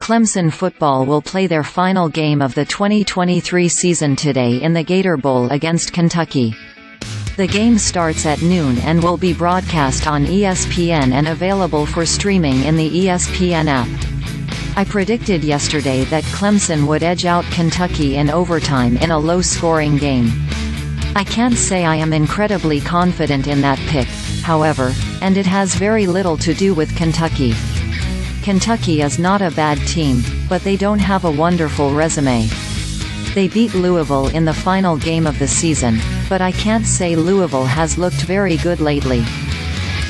Clemson Football will play their final game of the 2023 season today in the Gator Bowl against Kentucky. The game starts at noon and will be broadcast on ESPN and available for streaming in the ESPN app. I predicted yesterday that Clemson would edge out Kentucky in overtime in a low-scoring game. I can't say I am incredibly confident in that pick, however, and it has very little to do with Kentucky. Kentucky is not a bad team, but they don't have a wonderful resume. They beat Louisville in the final game of the season, but I can't say Louisville has looked very good lately.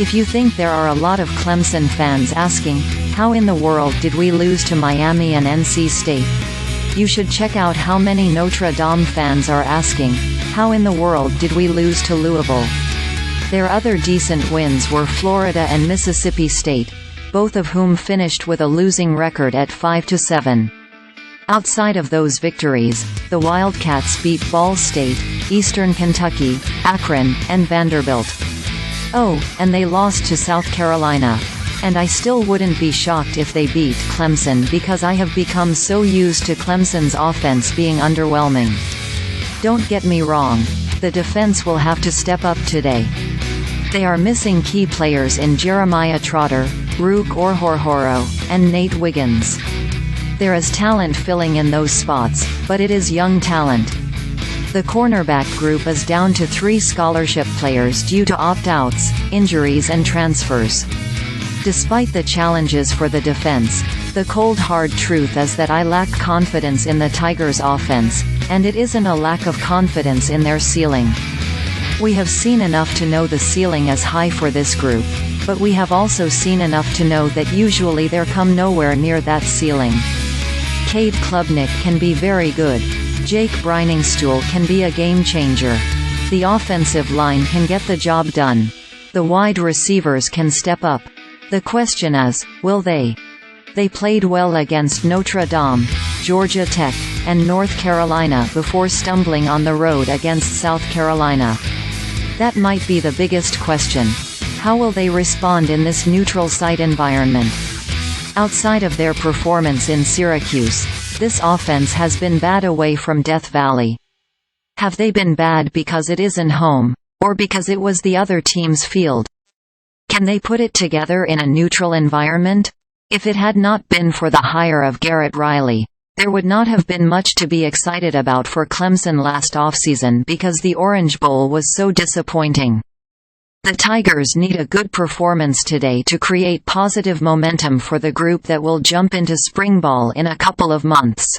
If you think there are a lot of Clemson fans asking, how in the world did we lose to Miami and NC State? You should check out how many Notre Dame fans are asking, how in the world did we lose to Louisville? Their other decent wins were Florida and Mississippi State, both of whom finished with a losing record at 5-7. Outside of those victories, the Wildcats beat Ball State, Eastern Kentucky, Akron, and Vanderbilt. Oh, and they lost to South Carolina. And I still wouldn't be shocked if they beat Clemson because I have become so used to Clemson's offense being underwhelming. Don't get me wrong, the defense will have to step up today. They are missing key players in Jeremiah Trotter, Ruke Orhorhoro, and Nate Wiggins. There is talent filling in those spots, but it is young talent. The cornerback group is down to 3 scholarship players due to opt-outs, injuries and transfers. Despite the challenges for the defense, the cold hard truth is that I lack confidence in the Tigers' offense, and it isn't a lack of confidence in their ceiling. We have seen enough to know the ceiling is high for this group, but we have also seen enough to know that usually they come nowhere near that ceiling. Cade Klubnik can be very good. Jake Briningstool can be a game changer. The offensive line can get the job done. The wide receivers can step up. The question is, will they? They played well against Notre Dame, Georgia Tech, and North Carolina before stumbling on the road against South Carolina. That might be the biggest question. How will they respond in this neutral site environment? Outside of their performance in Syracuse, this offense has been bad away from Death Valley. Have they been bad because it isn't home, or because it was the other team's field? Can they put it together in a neutral environment? If it had not been for the hire of Garrett Riley, there would not have been much to be excited about for Clemson last offseason because the Orange Bowl was so disappointing. The Tigers need a good performance today to create positive momentum for the group that will jump into spring ball in a couple of months.